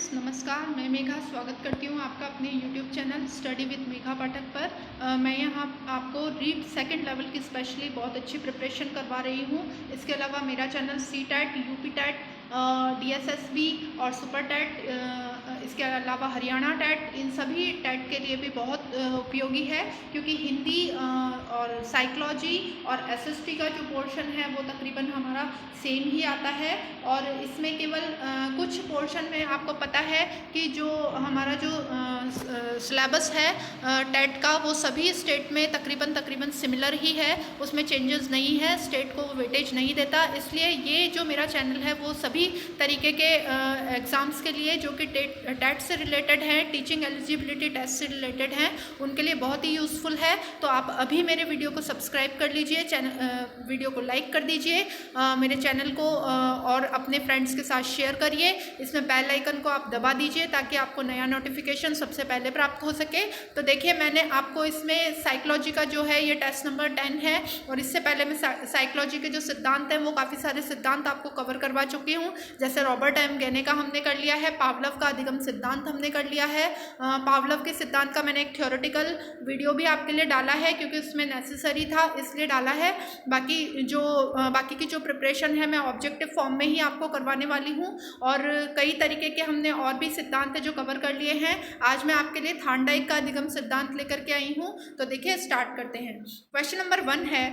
Friends, नमस्कार। मैं मेघा स्वागत करती हूँ आपका अपने YouTube channel study with Megha Pathak पर। मैं यहाँ आपको रीड सेकंड लेवल की स्पेशली बहुत अच्छी प्रिपरेशन करवा रही हूँ। इसके अलावा मेरा channel C TET, UP TET, DSSB और सुपर टैट, इसके अलावा हरियाणा टैट, इन सभी टैट के लिए भी बहुत उपयोगी है, क्योंकि हिंदी और साइकोलॉजी और SST का जो पोर्शन है वो तकरीबन हमारा सेम ही आता है। और इसमें केवल कुछ पोर्शन में आपको पता है कि जो हमारा जो सिलेबस है टैट का, वो सभी स्टेट में तकरीबन सिमिलर ही है, उसमें चेंजेस नहीं है, स्टेट को वेटेज नहीं देता। इसलिए ये जो मेरा चैनल है वो सभी तरीके के एग्ज़ाम्स के लिए जो कि टैट से रिलेटेड हैं, टीचिंग एलिजिबिलिटी टेस्ट से रिलेटेड हैं, उनके लिए बहुत ही यूज़फुल है। तो आप अभी मेरे वीडियो को सब्सक्राइब कर लीजिए, वीडियो को लाइक कर दीजिए, मेरे चैनल को और अपने फ्रेंड्स के साथ शेयर करिए। इसमें बेल आइकन को आप दबा दीजिए ताकि आपको नया नोटिफिकेशन सबसे पहले प्राप्त हो सके। तो देखिए, मैंने आपको इसमें साइकोलॉजी का जो है ये टेस्ट नंबर 10 है, और इससे पहले मैं साइकोलॉजी के जो सिद्धांत हैं वो काफ़ी सारे सिद्धांत आपको कवर करवा चुकी हूँ। जैसे रॉबर्ट एम गेने का हमने कर लिया है, पावलव का अधिगम सिद्धांत हमने कर लिया है। पावलव के सिद्धांत का मैंने एक थ्योरेटिकल वीडियो भी आपके लिए डाला है, क्योंकि उसमें नेसेसरी था इसलिए डाला है। बाकी की जो प्रिपरेशन है मैं ऑब्जेक्टिव फॉर्म में ही आपको करवाने वाली हूँ, और कई तरीके के हमने और भी सिद्धांत जो कवर कर लिए हैं। आज मैं आपके लिए थार्नडाइक का अधिगम सिद्धांत लेकर के आई हूँ। तो देखिए, स्टार्ट करते हैं। क्वेश्चन नंबर 1 है,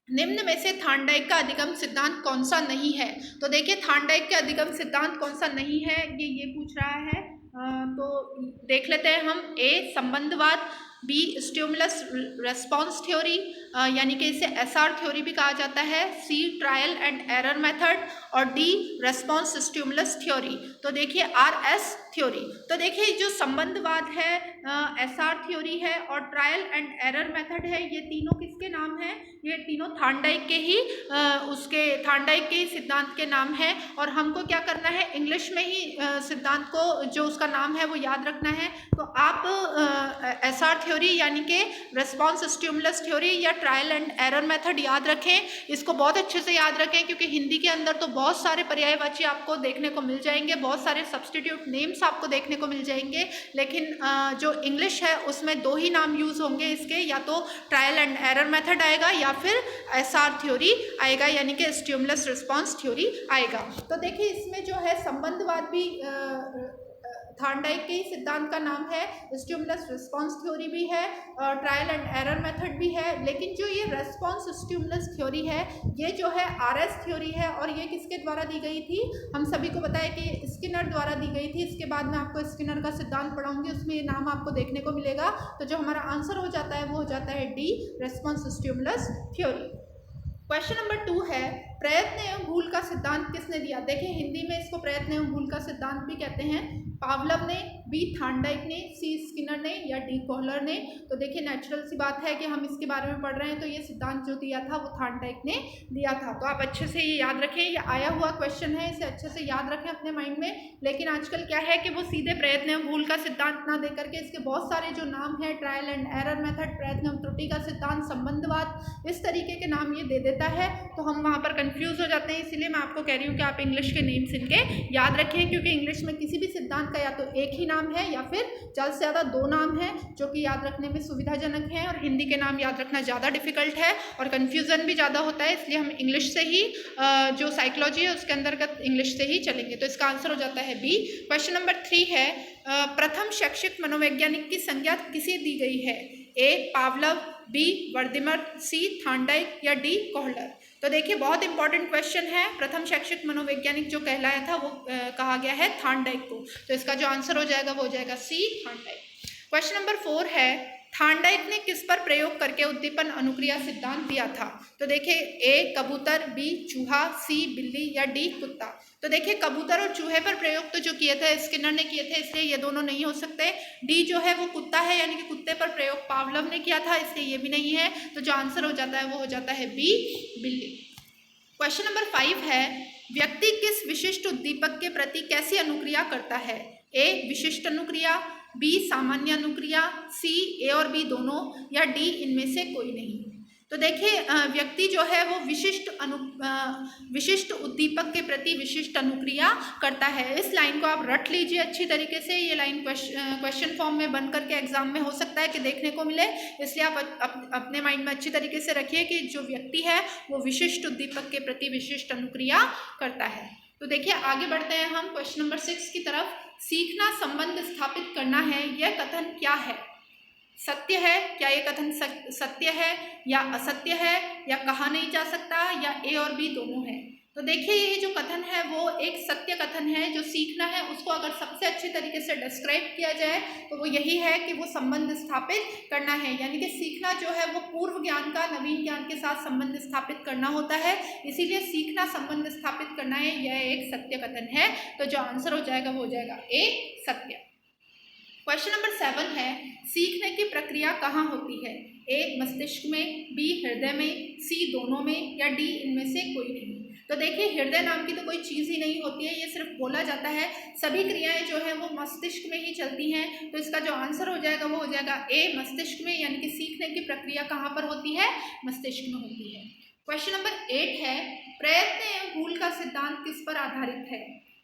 निम्न में से थार्नडाइक का अधिगम सिद्धांत कौन सा नहीं है। तो देखिए, थार्नडाइक के अधिगम सिद्धांत कौन सा नहीं है, ये पूछ रहा है। तो देख लेते हैं हम। ए, संबंधवाद, बी, स्टिमुलस रिस्पॉन्स थ्योरी, यानी कि इसे SR थ्योरी भी कहा जाता है, सी, ट्रायल एंड एरर मेथड, और डी, रेस्पॉन्स स्टिमुलस थ्योरी। तो देखिए, RS थ्योरी। तो देखिए, जो संबंधवाद है, SR थ्योरी है और ट्रायल एंड एरर मेथड है, ये तीनों किसके नाम हैं? ये तीनों थार्नडाइक के ही थार्नडाइक के सिद्धांत के नाम है। और हमको क्या करना है, इंग्लिश में ही सिद्धांत को जो उसका नाम है वो याद रखना है। तो आप SR थ्योरी यानी कि रेस्पॉन्स स्टिमुलस थ्योरी या ट्रायल एंड एरर मेथड याद रखें। इसको बहुत अच्छे से याद रखें, क्योंकि हिंदी के अंदर तो बहुत सारे पर्यायवाची आपको देखने को मिल जाएंगे, बहुत सारे सब्स्टिट्यूट नेम्स आपको देखने को मिल जाएंगे, लेकिन जो इंग्लिश है उसमें 2 ही नाम यूज होंगे इसके, या तो ट्रायल एंड एरर मेथड आएगा या फिर SR थ्योरी आएगा, यानी कि स्टिमुलस रिस्पॉन्स थ्योरी आएगा। तो देखिए, इसमें जो है संबंधवाद भी थार्नडाइक के सिद्धांत का नाम है, स्टिमुलस रिस्पॉन्स थ्योरी भी है, ट्रायल एंड एरर मेथड भी है। लेकिन जो ये रेस्पॉन्स स्टिमुलस थ्योरी है, ये जो है RS थ्योरी है, और ये किसके द्वारा दी गई थी? हम सभी को पता है कि स्किनर द्वारा दी गई थी। इसके बाद मैं आपको स्किनर का सिद्धांत पढ़ाऊंगी, उसमें ये नाम आपको देखने को मिलेगा। तो जो हमारा आंसर हो जाता है वो हो जाता है D, response stimulus theory. Question number 2 है, प्रयत्न एवं भूल का सिद्धांत किसने दिया? देखिए, हिंदी में इसको प्रयत्न एवं भूल का सिद्धांत भी कहते हैं। पावलव ने, बी, थार्नडाइक ने, सी, स्किनर ने, या डी, कोहलर ने। तो देखिए, नेचुरल सी बात है कि हम इसके बारे में पढ़ रहे हैं, तो ये सिद्धांत जो दिया था वो थार्नडाइक ने दिया था। तो आप अच्छे से ये याद रखें, ये आया हुआ क्वेश्चन है, इसे अच्छे से याद रखें अपने माइंड में। लेकिन आजकल क्या है कि वो सीधे प्रयत्न एवं भूल का सिद्धांत ना दे करके इसके बहुत सारे जो नाम है, ट्रायल एंड एरर मेथड, प्रयत्न एवं त्रुटि का सिद्धांत, संबंधवाद, इस तरीके के नाम ये दे देता है, तो हम वहाँ पर कंफ्यूज हो जाते हैं। इसीलिए मैं आपको कह रही हूँ कि आप इंग्लिश के नेम्स इनके याद रखें, क्योंकि इंग्लिश में किसी भी सिद्धांत का या तो एक ही नाम है या फिर ज़्यादा से ज़्यादा 2 नाम है, जो कि याद रखने में सुविधाजनक है, और हिंदी के नाम याद रखना ज़्यादा डिफिकल्ट है और कन्फ्यूज़न भी ज़्यादा होता है। इसलिए हम इंग्लिश से ही जो साइकोलॉजी है उसके अंतर्गत इंग्लिश से ही चलेंगे। तो इसका आंसर हो जाता है बी। क्वेश्चन नंबर 3 है, प्रथम शैक्षिक मनोवैज्ञानिक की संज्ञा किसे दी गई है? ए, पावलव, बी, वर्दिमर, सी, थार्नडाइक, या डी, कोहलर। तो देखिए, बहुत इंपॉर्टेंट क्वेश्चन है। प्रथम शैक्षिक मनोवैज्ञानिक जो कहलाया था वो कहा गया है थार्नडाइक को। तो इसका जो आंसर हो जाएगा वो हो जाएगा सी, थार्नडाइक। क्वेश्चन नंबर 4 है, थार्नडाइक ने किस पर प्रयोग करके उद्दीपन अनुक्रिया सिद्धांत दिया था? तो देखिए, ए, कबूतर, बी, चूहा, सी, बिल्ली, या डी, कुत्ता। तो देखिए, कबूतर और चूहे पर प्रयोग तो जो किए थे स्किनर ने किए थे, इसलिए ये दोनों नहीं हो सकते। डी जो है वो कुत्ता है, यानी कि कुत्ते पर प्रयोग पावलव ने किया था, इसलिए ये भी नहीं है। तो जो आंसर हो जाता है वो हो जाता है बी, बिल्ली। क्वेश्चन नंबर 5 है, व्यक्ति किस विशिष्ट उद्दीपक के प्रति कैसी अनुक्रिया करता है? ए, विशिष्ट अनुक्रिया, बी, सामान्य अनुक्रिया, सी, ए और बी दोनों, या डी, इनमें से कोई नहीं। तो देखिए व्यक्ति जो है वो विशिष्ट उद्दीपक के प्रति विशिष्ट अनुक्रिया करता है। इस लाइन को आप रट लीजिए अच्छी तरीके से। ये लाइन क्वेश्चन फॉर्म में बन करके एग्जाम में हो सकता है कि देखने को मिले, इसलिए आप अपने माइंड में अच्छी तरीके से रखिए कि जो व्यक्ति है वो विशिष्ट उद्दीपक के प्रति विशिष्ट अनुक्रिया करता है। तो देखिए आगे बढ़ते हैं हम क्वेश्चन नंबर 6 की तरफ। सीखना संबंध स्थापित करना है, यह कथन क्या है? सत्य है? क्या ये कथन सत्य है या असत्य है, या कहा नहीं जा सकता, या ए और बी दोनों है? तो देखिए ये जो कथन है वो एक सत्य कथन है। जो सीखना है उसको अगर सबसे अच्छे तरीके से डिस्क्राइब किया जाए तो वो यही है कि वो संबंध स्थापित करना है, यानी कि सीखना जो है वो पूर्व ज्ञान का नवीन ज्ञान के साथ संबंध स्थापित करना होता है, इसीलिए सीखना संबंध स्थापित करना है, यह एक सत्य कथन है। तो जो आंसर हो जाएगा वो हो जाएगा ए, सत्य। क्वेश्चन नंबर 7 है, सीखने की प्रक्रिया कहाँ होती है? ए मस्तिष्क में, बी हृदय में, सी दोनों में, या डी इनमें से कोई नहीं। तो देखिए हृदय नाम की तो कोई चीज़ ही नहीं होती है, ये सिर्फ बोला जाता है। सभी क्रियाएं जो है वो मस्तिष्क में ही चलती हैं। तो इसका जो आंसर हो जाएगा वो हो जाएगा ए, मस्तिष्क में, यानी कि सीखने की प्रक्रिया कहाँ पर होती है? मस्तिष्क में होती है। क्वेश्चन नंबर 8 है, प्रयत्न एवं भूल का सिद्धांत किस पर आधारित है?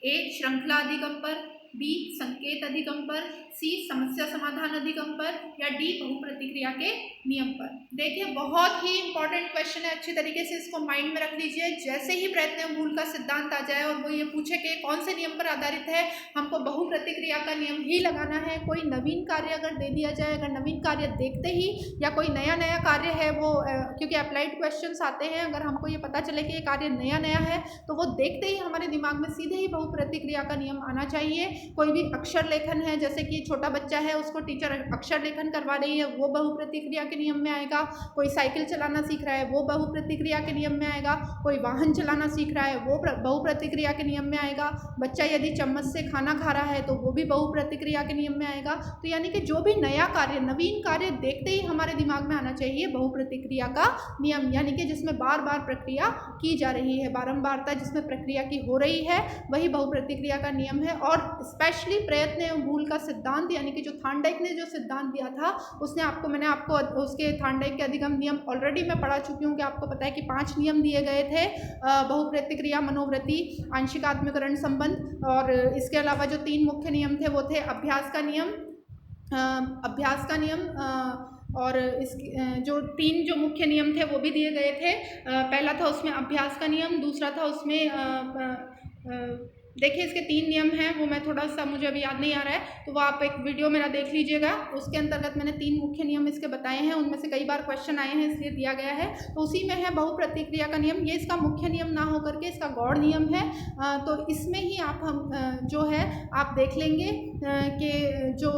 ए श्रृंखला अधिगम पर, बी संकेत अधिगम पर, सी समस्या समाधान अधिगम पर, या डी बहुप्रतिक्रिया के नियम पर। देखिए बहुत ही इंपॉर्टेंट क्वेश्चन है, अच्छी तरीके से इसको माइंड में रख लीजिए। जैसे ही प्रयत्न एवं भूल का सिद्धांत आ जाए और वो ये पूछे कि कौन से नियम पर आधारित है, हमको बहुप्रतिक्रिया का नियम ही लगाना है। कोई नवीन कार्य अगर दे दिया जाए, अगर नवीन कार्य देखते ही या कोई नया कार्य है वो क्योंकि अप्लाइड क्वेश्चंस आते हैं, अगर हमको ये पता चले कि ये कार्य नया है तो वो देखते ही हमारे दिमाग में सीधे ही बहुप्रतिक्रिया का नियम आना चाहिए। कोई भी अक्षर लेखन है, जैसे कि छोटा बच्चा है उसको टीचर अक्षर लेखन करवा रही है, वो बहुप्रतिक्रिया के नियम में आएगा। कोई साइकिल चलाना सीख रहा है वो बहुप्रतिक्रिया के नियम में आएगा। कोई वाहन चलाना सीख रहा है वो बहुप्रतिक्रिया के नियम में आएगा। बच्चा यदि चम्मच से खाना खा रहा है तो वो भी बहुप्रतिक्रिया के नियम में आएगा। तो यानी कि जो भी नया कार्य, नवीन कार्य देखते ही हमारे दिमाग में आना चाहिए बहुप्रतिक्रिया का नियम, यानी कि जिसमें बार बार प्रक्रिया की जा रही है, बारंबारता जिसमें प्रक्रिया की हो रही है, वही बहुप्रतिक्रिया का नियम है। और स्पेशली प्रयत्न एवं भूल का सिद्धांत, यानी कि जो थार्नडाइक ने जो सिद्धांत दिया था उसने मैंने आपको उसके थार्नडाइक के अधिगम नियम ऑलरेडी मैं पढ़ा चुकी हूँ कि आपको पता है कि 5 नियम दिए गए थे, बहुप्रतिक्रिया, मनोवृत्ति, आंशिक आत्मीकरण संबंध, और इसके अलावा जो 3 मुख्य नियम थे वो थे अभ्यास का नियम, और इस जो 3 जो मुख्य नियम थे वो भी दिए गए थे। पहला था उसमें अभ्यास का नियम, दूसरा था उसमें देखिए इसके 3 नियम हैं, वो मैं थोड़ा सा, मुझे अभी याद नहीं आ रहा है, तो वो आप एक वीडियो मेरा देख लीजिएगा। उसके अंतर्गत मैंने 3 मुख्य नियम इसके बताए हैं, उनमें से कई बार क्वेश्चन आए हैं इसलिए दिया गया है। तो उसी में है बहुप्रतिक्रिया का नियम। ये इसका मुख्य नियम ना होकर के इसका गौड़ नियम है। तो इसमें ही हम जो है आप देख लेंगे कि जो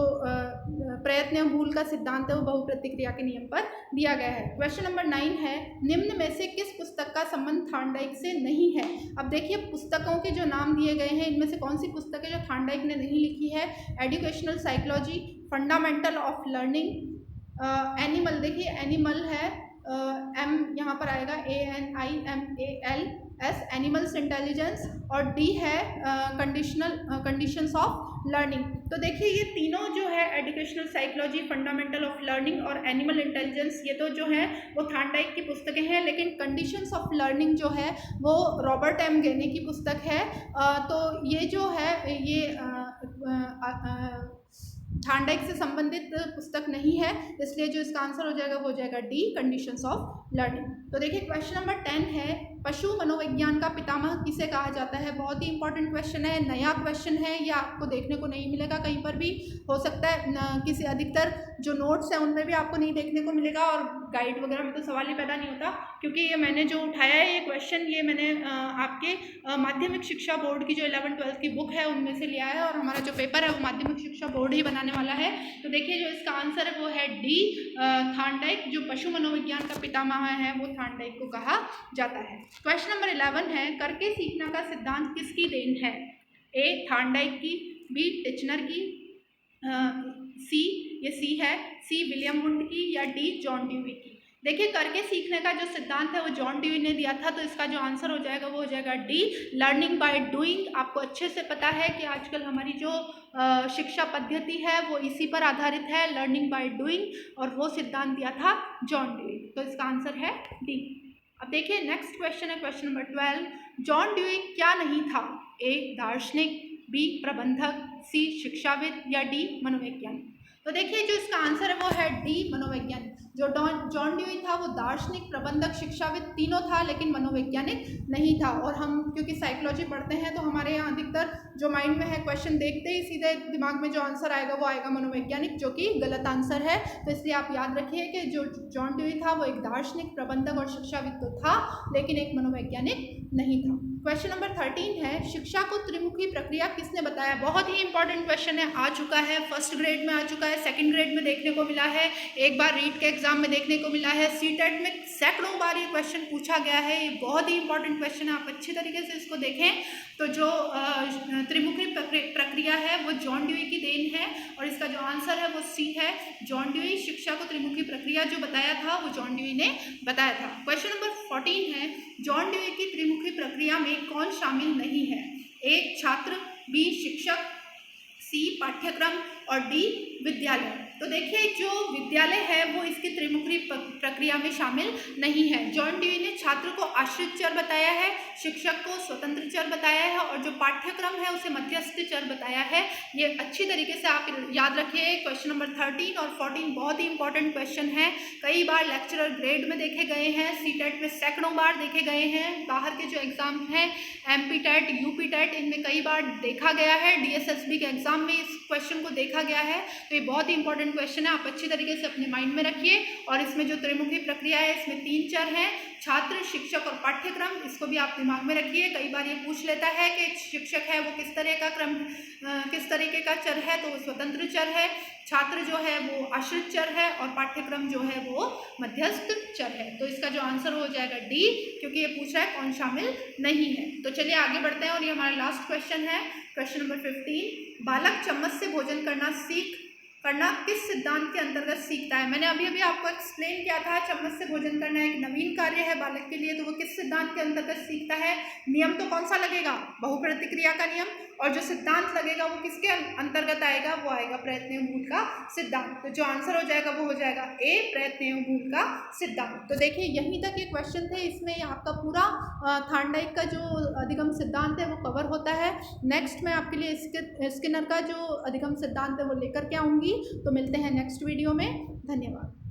प्रयत्न भूल का सिद्धांत है वो बहुप्रतिक्रिया के नियम पर दिया गया है। क्वेश्चन नंबर 9 है, निम्न में से किस पुस्तक का संबंध थार्नडाइक से नहीं है? अब देखिए पुस्तकों के जो नाम दिए गए हैं इनमें से कौन सी पुस्तक है जो थार्नडाइक ने नहीं लिखी है? Educational psychology, fundamental of learning, animal, देखिए एनिमल है, एम यहाँ पर आएगा ANIMALS, एनिमल्स इंटेलिजेंस, और डी है कंडीशंस ऑफ लर्निंग। तो देखिए ये तीनों जो है educational psychology, fundamental of learning और एनिमल इंटेलिजेंस, ये तो जो है वो थार्नडाइक की पुस्तकें हैं, लेकिन कंडीशंस ऑफ लर्निंग जो है वो रॉबर्ट एम गेने की पुस्तक है। तो ये जो है ये थार्नडाइक से संबंधित पुस्तक नहीं है, इसलिए जो इसका आंसर हो जाएगा वो हो जाएगा डी, कंडीशंस ऑफ लर्निंग। तो देखिए क्वेश्चन नंबर 10 है, पशु मनोविज्ञान का पितामह किसे कहा जाता है? बहुत ही इंपॉर्टेंट क्वेश्चन है, नया क्वेश्चन है, ये आपको देखने को नहीं मिलेगा कहीं पर भी, हो सकता है किसी अधिकतर जो नोट्स हैं उनमें भी आपको नहीं देखने को मिलेगा, और गाइड वगैरह में तो सवाल ही पैदा नहीं होता, क्योंकि ये मैंने जो उठाया है ये क्वेश्चन, ये मैंने आपके माध्यमिक शिक्षा बोर्ड की जो 11th-12th की बुक है उनमें से लिया है, और हमारा जो पेपर है वो माध्यमिक शिक्षा बोर्ड ही बनाने वाला है। तो देखिए जो इसका आंसर है वो है डी, थार्नडाइक। जो पशु मनोविज्ञान का पितामह है वो थार्नडाइक को कहा जाता है। क्वेश्चन नंबर 11 है, करके सीखना का सिद्धांत किसकी देन है? ए थार्नडाइक की, बी टिचनर की, सी, ये सी है, सी विलियम वुंड की, या डी जॉन ड्यूई की। देखिए, करके सीखने का जो सिद्धांत है वो जॉन ड्यूई ने दिया था, तो इसका जो आंसर हो जाएगा वो हो जाएगा डी, लर्निंग बाय डूइंग। आपको अच्छे से पता है कि आजकल हमारी जो शिक्षा पद्धति है वो इसी पर आधारित है, लर्निंग बाय डूइंग, और वो सिद्धांत दिया था जॉन ड्यूई। तो इसका आंसर है डी। अब देखिए नेक्स्ट क्वेश्चन है, क्वेश्चन नंबर 12। जॉन ड्यूई क्या नहीं था? ए दार्शनिक, बी प्रबंधक, सी शिक्षाविद, या डी मनोवैज्ञानिक। तो देखिए जो इसका आंसर है वो है डी मनोवैज्ञानिक। जो जॉन ड्यूई था वो दार्शनिक, प्रबंधक, शिक्षाविद तीनों था, लेकिन मनोवैज्ञानिक नहीं था। और हम क्योंकि साइकोलॉजी पढ़ते हैं तो हमारे यहाँ अधिकतर जो माइंड में है क्वेश्चन देखते ही सीधे दिमाग में जो आंसर आएगा वो आएगा मनोवैज्ञानिक, जो कि गलत आंसर है। तो इसलिए आप याद रखिए कि जो जॉन ड्यूई था वो एक दार्शनिक, प्रबंधक और शिक्षाविद तो था, लेकिन एक मनोवैज्ञानिक नहीं था। क्वेश्चन नंबर 13 है, शिक्षा को त्रिमुखी प्रक्रिया किसने बताया? बहुत ही इंपॉर्टेंट क्वेश्चन है, आ चुका है, फर्स्ट ग्रेड में आ चुका है, सेकंड ग्रेड में देखने को मिला है, एक बार रीट के एग्जाम में देखने को मिला है, सीटेट में सैकड़ों बार ये क्वेश्चन पूछा गया है। ये बहुत ही इंपॉर्टेंट क्वेश्चन है, आप अच्छी तरीके से इसको देखें। तो जो त्रिमुखी प्रक्रिया है वो जॉन ड्यूई की देन है, और इसका जो आंसर है वो सी है, जॉन ड्यूई। शिक्षा को त्रिमुखी प्रक्रिया जो बताया था वो जॉन ड्यूई ने बताया था। क्वेश्चन नंबर 14 है, जॉन ड्यूई की त्रिमुखी प्रक्रिया में कौन शामिल नहीं है? ए छात्र, बी शिक्षक, सी पाठ्यक्रम, और डी विद्यालय। तो देखिए जो विद्यालय है वो इसकी त्रिमुखी प्रक्रिया में शामिल नहीं है। जॉन ड्यूई ने छात्र को आश्रित चर बताया है, शिक्षक को स्वतंत्र चर बताया है, और जो पाठ्यक्रम है उसे मध्यस्थ चर बताया है। ये अच्छी तरीके से आप याद रखिए। क्वेश्चन नंबर 13 और 14 बहुत ही इंपॉर्टेंट क्वेश्चन है, कई बार लेक्चरर ग्रेड में देखे गए हैं, सीटेट में सैकड़ों बार देखे गए हैं, बाहर के जो एग्जाम हैं एमपी टेट, यूपी टेट, इनमें कई बार देखा गया है, डीएसएसबी के एग्जाम में इस क्वेश्चन को देखा गया है। तो ये बहुत ही इंपॉर्टेंट क्वेश्चन है, आप अच्छी तरीके से अपने माइंड में रखिए। और इसमें जो त्रिमुखी प्रक्रिया है इसमें 3 चर हैं, छात्र, शिक्षक और पाठ्यक्रम, इसको भी आप दिमाग में रखिए। कई बार ये पूछ लेता है कि शिक्षक है वो किस तरह का किस तरीके का चर है, तो वो स्वतंत्र चर है, छात्र जो है वो आश्रित चर है, और पाठ्यक्रम जो है वो मध्यस्थ चर है। तो इसका जो आंसर हो जाएगा डी, क्योंकि ये पूछ रहा है कौन शामिल नहीं है। तो चलिए आगे बढ़ते हैं, और ये हमारा लास्ट क्वेश्चन है, क्वेश्चन नंबर 15। बालक चम्मच से भोजन करना किस सिद्धांत के अंतर्गत सीखता है? मैंने अभी आपको एक्सप्लेन किया था, चम्मच से भोजन करना एक नवीन कार्य है बालक के लिए, तो वो किस सिद्धांत के अंतर्गत सीखता है? नियम तो कौन सा लगेगा? बहुप्रतिक्रिया का नियम। और जो सिद्धांत लगेगा वो किसके अंतर्गत आएगा? वो आएगा प्रयत्न मूल का सिद्धांत। तो जो आंसर हो जाएगा वो हो जाएगा ए, प्रयत्न मूल का सिद्धांत। तो देखिए यहीं तक ये क्वेश्चन थे, इसमें आपका पूरा थार्नडाइक का जो अधिगम सिद्धांत है वो कवर होता है। नेक्स्ट मैं आपके लिए स्किनर का जो अधिगम सिद्धांत है वो लेकर के आऊँगी। तो मिलते हैं नेक्स्ट वीडियो में, धन्यवाद।